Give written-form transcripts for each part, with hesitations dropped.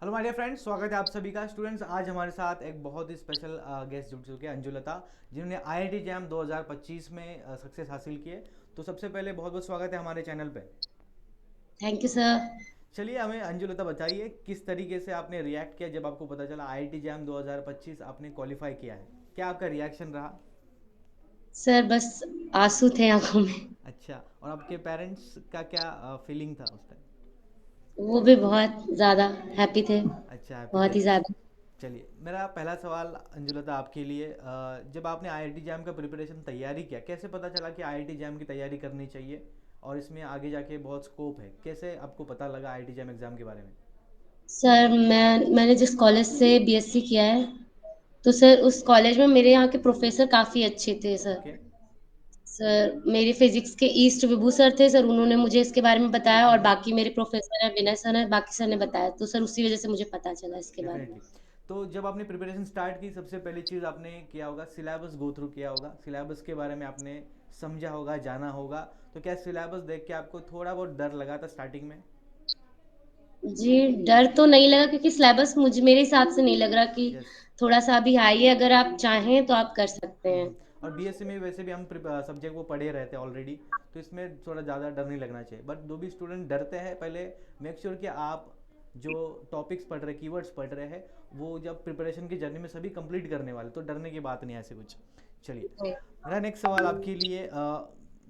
Hello my dear friends, स्वागत है आप सभी का। स्टूडेंट्स, आज हमारे साथ एक बहुत ही स्पेशल गेस्ट जुड़ चुके हैं, अंजुलता, जिन्होंने आईआईटी जैम 2025 में सक्सेस हासिल की है। तो सबसे पहले बहुत बहुत स्वागत है हमारे चैनल पे। Thank you sir. चलिए, हमें अंजुलता बताइए किस तरीके से आपने रिएक्ट किया जब आपको पता चला आईआईटी जैम 2025 आपने क्वालिफाई किया है। क्या आपका रिएक्शन रहा? सर बस आंसू थे आंखों में। अच्छा, और आपके पेरेंट्स का क्या फीलिंग था उस टाइम? वो भी बहुत ज़्यादा हैप्पी थे। अच्छा, हैप्पी थे। बहुत ही ज़्यादा। चलिए, मेरा पहला सवाल अंजुलता आपके लिए, जब आपने आईआईटी जैम का प्रिपरेशन तैयारी किया, कैसे पता चला कि आईआईटी जैम की तैयारी करनी चाहिए और इसमें आगे जाके बहुत स्कोप है? कैसे आपको पता लगा आईआईटी जैम एग्ज़ाम के बारे में? सर मैंने जिस कॉलेज से बीएससी किया है, तो सर उस कॉलेज में मेरे यहाँ के प्रोफेसर काफ़ी अच्छे थे सर। ओके। सर मेरे फिजिक्स के ईस्ट विभू सर थे सर, उन्होंने मुझे इसके बारे में बताया और हम्म। बाकी मेरे प्रोफेसर हैं, विनय सर हैं, बाकी सर ने बताया, तो सर उसी वजह से मुझे पता चला इसके बारे में। डेफिनेटली। तो जब आपने प्रिपरेशन स्टार्ट की, सबसे पहली चीज़ आपने किया होगा, सिलेबस गो थ्रू किया होगा, सिलेबस के बारे में आपने समझा होगा, जाना होगा। तो क्या सिलेबस देख के आपको थोड़ा बहुत डर लगा था स्टार्टिंग में? जी, डर तो नहीं लगा क्योंकि सिलेबस मुझे मेरे हिसाब से नहीं लग रहा कि यस। थोड़ा-सा अभी हाई है, अगर आप चाहें तो आप कर सकते हैं। और बीएससी में वैसे भी हम सब्जेक्ट वो पढ़े रहते हैं ऑलरेडी, तो इसमें थोड़ा ज़्यादा डर नहीं लगना चाहिए। बट जो भी स्टूडेंट डरते हैं, पहले मेक श्योर कि आप जो टॉपिक्स पढ़ रहे, कीवर्ड्स पढ़ रहे हैं, वो जब प्रिपरेशन की जर्नी में सभी कंप्लीट करने वाले, तो डरने की बात नहीं है ऐसे कुछ। चलिए, जी। मेरा नेक्स्ट सवाल आपके लिए,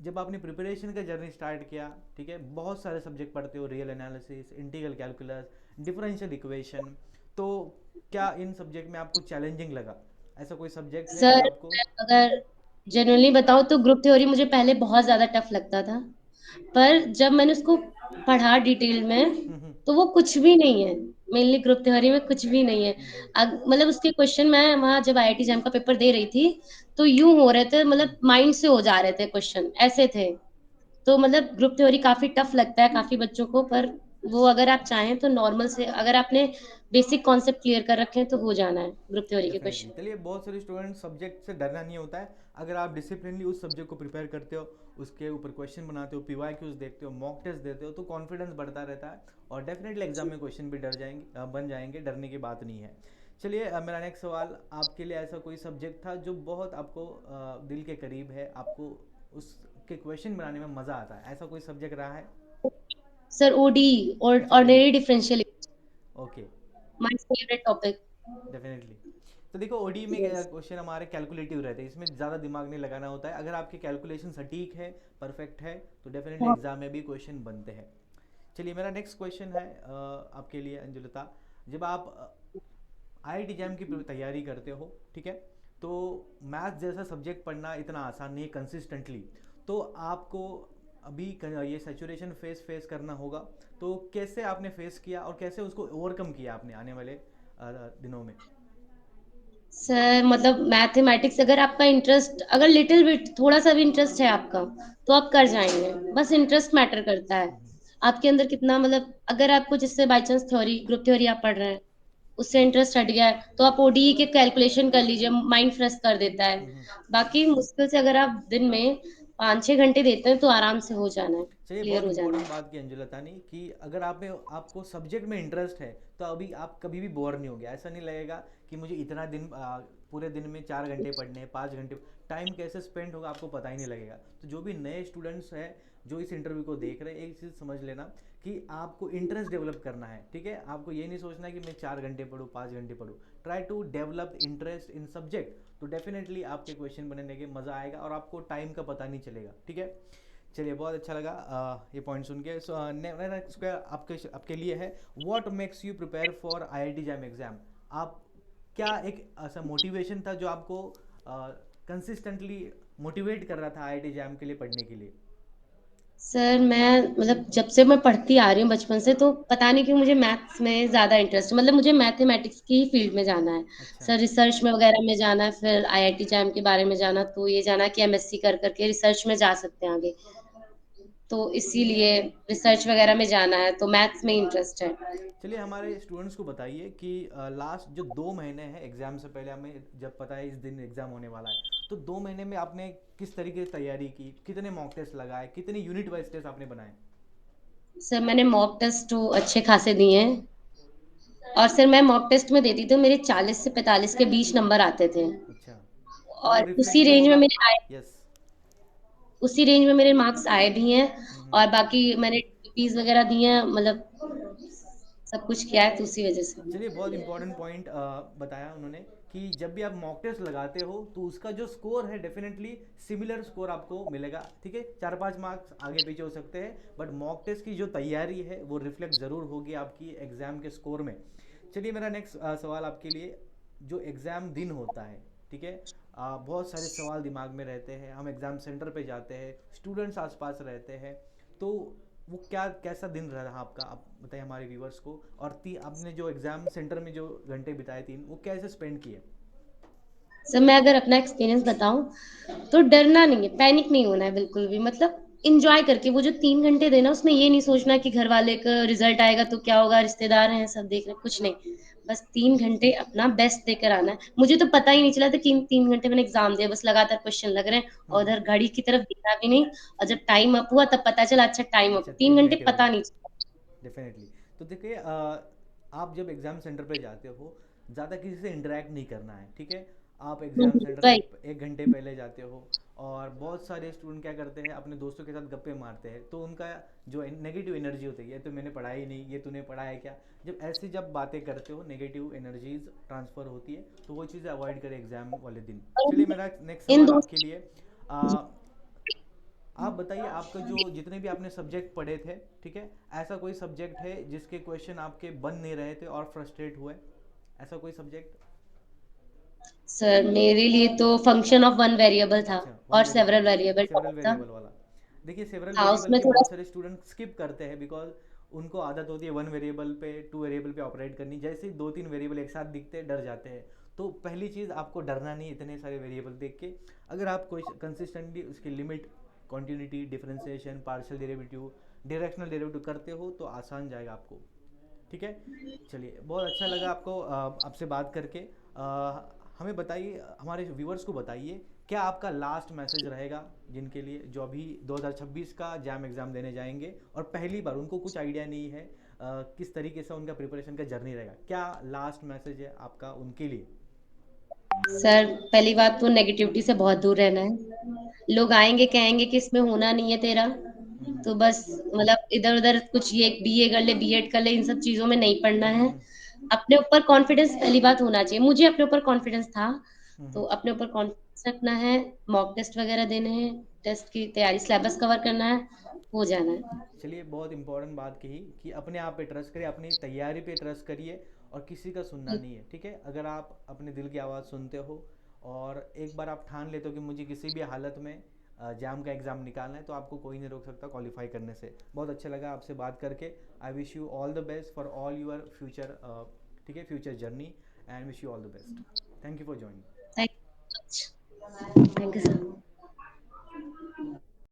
जब आपने प्रिपरेशन का जर्नी स्टार्ट किया, ठीक है, बहुत सारे सब्जेक्ट पढ़ते हो, real analysis, integral calculus, differential equation, तो क्या इन सब्जेक्ट में आपको चैलेंजिंग लगा? ऐसा कोई सब्जेक्ट है सर जो आपको? मैं अगर जेन्युइनली बताऊँ तो ग्रुप थ्योरी मुझे पहले बहुत ज़्यादा टफ लगता था। पर जब मैंने उसको पढ़ा डिटेल में, हम्म। तो वो कुछ भी नहीं है। मेनली ग्रुप थ्योरी में कुछ भी नहीं है। हम्म। मतलब उसके क्वेश्चन मैं वहाँ जब आईआईटी जैम का पेपर दे रही थी, तो यूँ हो रहे थे, मतलब माइंड से हो जा रहे थे क्वेश्चन, ऐसे थे। तो मतलब ग्रुप थ्योरी काफ़ी टफ लगता है काफ़ी बच्चों को, पर वो अगर आप चाहें तो नॉर्मल से अगर आपने बेसिक कॉन्सेप्ट क्लियर कर रखे हैं तो हो जाना है ग्रुप थ्योरी के डेफिनेटली। क्वेश्चन। चलिए, बहुत सारे स्टूडेंट सब्जेक्ट से डरना नहीं होता है। अगर आप डिसिप्लिनली उस सब्जेक्ट को प्रिपेयर करते हो, उसके ऊपर क्वेश्चन बनाते हो, पीवाईक्यूज देखते हो, मॉक टेस्ट देते हो, तो कॉन्फिडेंस बढ़ता रहता है और डेफिनेटली एग्जाम में क्वेश्चन भी डर जाएंगे, बन जाएंगे, डरने की बात नहीं है। चलिए, मेरा नेक्स्ट सवाल आपके लिए, ऐसा कोई सब्जेक्ट था जो बहुत आपको दिल के करीब है, आपको उसके क्वेश्चन बनाने में मज़ा आता है, ऐसा कोई सब्जेक्ट रहा है? सर ओडी और अच्छा, OD. Ordinary differential okay. My favourite topic. Definitely. तो देखो, ओडी में यस। क्वेश्चन हमारे कैलकुलेटिव रहते हैं, इसमें ज़्यादा दिमाग नहीं लगाना होता है। अगर आपके कैलकुलेशन सटीक है, परफेक्ट है, तो डेफिनेटली एग्जाम में भी क्वेश्चन बनते हैं। चलिए, मेरा नेक्स्ट क्वेश्चन है आपके लिए अंजुलता। जब आप आईआईटी जैम की तैयारी करते हो, ठीक है, तो मैथ जैसा सब्जेक्ट पढ़ना इतना आसान नहीं है कंसिस्टेंटली। तो आपको अभी ये सैचुरेशन फेस फेस करना होगा। तो कैसे आपने फेस किया और कैसे उसको ओवरकम किया आपने आने वाले दिनों में? सर मतलब मैथमेटिक्स अगर आपका इंटरेस्ट अगर लिटिल बिट थोड़ा सा भी इंटरेस्ट है आपका, तो आप कर जाएंगे। बस इंटरेस्ट मैटर करता है आपके अंदर कितना, मतलब अगर आपको जिससे by chance theory group theory आप पढ़ रहे हैं, उससे इंटरेस्ट हट गया है, तो आप ओडीई के कैलकुलेशन कर लीजिए, माइंड फ्रेश कर देता है। हम्म। बाकी मुश्किल से अगर आप दिन में 5-6 घंटे देते हैं तो आराम से हो जाना है, चलिए, क्लियर बहुत हो जाना इंपॉर्टेंट है। बात की अंजुलता ने, कि अगर आप में आपको सब्जेक्ट में इंटरेस्ट है, तो अभी आप कभी भी बोर नहीं होंगे। ऐसा नहीं लगेगा कि मुझे इतना दिन, पूरे दिन में 4 घंटे पढ़ने हैं, 5 घंटे, टाइम कैसे स्पेंड होगा आपको पता ही नहीं लगेगा। तो जो भी नए स्टूडेंट्स हैं जो इस इंटरव्यू को देख रहे हैं, एक चीज़ समझ लेना कि आपको इंटरेस्ट डेवलप करना है, ठीक है। आपको ये नहीं सोचना है कि मैं 4 घंटे पढ़ूँ, 5 घंटे पढ़ूँ। Try to develop interest in subject, तो डेफिनेटली आपके क्वेश्चन बनने के मज़ा आएगा और आपको टाइम का पता नहीं चलेगा, ठीक है। चलिए, बहुत अच्छा लगा ये पॉइंट सुन के। सो नेक्स्ट आपके आपके लिए है, what makes you prepare for IIT jam exam? आप, क्या एक ऐसा मोटिवेशन था जो आपको कंसिस्टेंटली मोटिवेट कर रहा था आईआईटी जैम के लिए पढ़ने के लिए? सर मैं मतलब जब से मैं पढ़ती आ रही हूँ बचपन से, तो पता नहीं क्यों मुझे मैथ्स में ज़्यादा इंटरेस्ट है, मतलब मुझे मैथमेटिक्स की ही फील्ड में जाना है। अच्छा। सर रिसर्च में वगैरह में जाना है, फिर आईआईटी जैम के बारे में जाना, तो ये जाना कि एमएससी कर करके रिसर्च में जा सकते हैं आगे, तो इसीलिए रिसर्च वगैरह में जाना है, तो मैथ्स में इंटरेस्ट है। चलिए, हमारे स्टूडेंट्स को बताइए कि लास्ट जो 2 महीने हैं एग्जाम से पहले, हमें जब पता है इस दिन एग्जाम होने वाला है, तो 2 महीने में आपने किस तरीके से तैयारी की, कितने मॉक टेस्ट लगाए, कितने यूनिट वाइज टेस्ट आपने बनाए? सर मैंने मॉक टेस्ट तो अच्छे खासे दिए हैं, और सर मैं मॉक टेस्ट में देती थी, मेरे 40 से 45 के बीच नंबर आते थे, अच्छा, तो वो और रिफ्लेक्ट भी होगा। यस। उसी रेंज में मेरे मार्क्स आए भी हैं। हम्म। और बाकी मैंने फीस वगैरह दी है, मतलब सब कुछ किया है, तो उसी वजह से। चलिए, बहुत इंपॉर्टेंट पॉइंट बताया उन्होंने कि जब भी आप मॉक टेस्ट लगाते हो तो उसका जो स्कोर है डेफिनेटली सिमिलर स्कोर आपको मिलेगा, ठीक है, 4-5 मार्क्स आगे पीछे हो सकते हैं, बट मॉक टेस्ट की जो तैयारी है वो रिफ्लेक्ट ज़रूर होगी आपकी एग्ज़ाम के स्कोर में। चलिए, मेरा नेक्स्ट सवाल आपके लिए, जो एग्ज़ाम दिन होता है, ठीक है, बहुत सारे सवाल दिमाग में रहते हैं, हम एग्ज़ाम सेंटर पे जाते हैं, स्टूडेंट्स आसपास रहते हैं, तो वो क्या कैसा दिन रहा आपका, आप बताइए हमारे व्यूवर्स को। और आपने जो एग्ज़ाम सेंटर में जो घंटे बिताए 3, वो कैसे स्पेंड किए? सर मैं अगर अपना एक्सपीरियंस बताऊं, तो डरना नहीं है, पैनिक नहीं होना है बिल्कुल भी, मतलब इंजॉय करके वो जो 3 घंटे देना, उसमें ये नहीं सोचना कि घर वाले का रिजल्ट आएगा तो क्या होगा, रिश्तेदार हैं सब देख रहे हैं, कुछ नहीं। बस 3 घंटे अपना बेस्ट देकर आना है। मुझे तो पता ही नहीं चला था कि इन 3 घंटे मैंने एग्जाम दिया, बस लगातार क्वेश्चन लग रहे हैं, और हम्म। उधर घड़ी की तरफ देखा भी नहीं। और जब टाइम अप हुआ तब पता चला, अच्छा टाइम अप, अच्छा, 3 घंटे 3 घंटे हो पता गए। नहीं चला। डेफिनेटली। तो देखिए, आप जब एग्ज़ाम सेंटर पे जाते हो, ज़्यादा किसी से इंटरेक्ट नहीं करना है, ठीक है। आप एग्ज़ाम सेंटर से वही। 1 घंटे पहले जाते हो, और बहुत सारे स्टूडेंट क्या करते हैं, अपने दोस्तों के साथ गप्पे मारते हैं, तो उनका जो नेगेटिव एनर्जी होती है, ये तो मैंने पढ़ा ही नहीं, ये तूने पढ़ा है क्या, जब बातें करते हो नेगेटिव एनर्जीज ट्रांसफ़र होती है, तो वो चीज़ें अवॉइड करें एग्ज़ाम वाले दिन। और चलिए, मेरा नेक्स्ट इन सवाल आपके दोस्तों। लिए, आप बताइए, आपका जो जितने भी आपने सब्जेक्ट पढ़े थे, ठीक है, ऐसा कोई सब्जेक्ट है जिसके क्वेश्चन आपके बन नहीं रहे थे और फ्रस्ट्रेट हुए, ऐसा कोई सब्जेक्ट? सर मेरे लिए तो फंक्शन ऑफ वन वेरिएबल था, अच्छा, वन और वेरिएबल। सेवरल वेरिएबल सेवरल था। वेरिएबल वाला। देखिए, सेवरल हाँ वेरिएबल उसमें की थोड़ा। बहुत सारे स्टूडेंट स्किप करते हैं, बिकॉज उनको आदत होती है वन वेरिएबल पे, टू वेरिएबल पे ऑपरेट करनी, जैसे ही 2-3 वेरिएबल एक साथ दिखते हैं डर जाते हैं। तो पहली चीज़, आपको डरना नहीं इतने सारे वेरिएबल देख के। अगर आप कोई कंसिस्टेंटली उसकी limit, continuity, differentiation, partial derivative, directional derivative करते हो, तो आसान जाएगा आपको, ठीक है। चलिए, बहुत अच्छा लगा आपको आपसे बात करके। हमें बताइए, हमारे व्यूवर्स को बताइए, क्या आपका लास्ट मैसेज रहेगा जिनके लिए, जो अभी 2026 का जैम एग्ज़ाम देने जाएंगे और पहली बार उनको कुछ आइडिया नहीं है, किस तरीके से उनका प्रिपरेशन का जर्नी रहेगा, क्या लास्ट मैसेज है आपका उनके लिए? सर पहली बात तो नेगेटिविटी से बहुत दूर रहना है। लोग आएंगे कहेंगे कि इसमें होना नहीं है तेरा, हम्म। तो बस मतलब इधर उधर कुछ, ये बीए कर ले, बीएड कर ले, इन सब चीजों में नहीं पढ़ना हम्म। है। अपने ऊपर कॉन्फिडेंस पहली बात होना चाहिए, मुझे अपने ऊपर कॉन्फिडेंस था, तो हम्म। अपने ऊपर कॉन्फिडेंस रखना है। मॉक टेस्ट वगैरह देने हैं, टेस्ट की तैयारी, सिलेबस कवर करना है, हो जाना है। चलिए, बहुत इंपॉर्टेंट बात कही कि अपने आप पे ट्रस्ट करिए, अपनी तैयारी पे ट्रस्ट करिए, और किसी का सुनना नहीं है, ठीक है। अगर आप अपने दिल की आवाज़ सुनते हो, और एक बार आप ठान लेते हो कि मुझे किसी भी हालत में जाम का एग्ज़ाम निकालना है, तो आपको कोई नहीं रोक सकता क्वालिफाई करने से। बहुत अच्छा लगा आपसे बात करके। I wish you all the best for all your future, ठीक है, future journey, and wish you all the best. Thank you for joining. Thank you sir.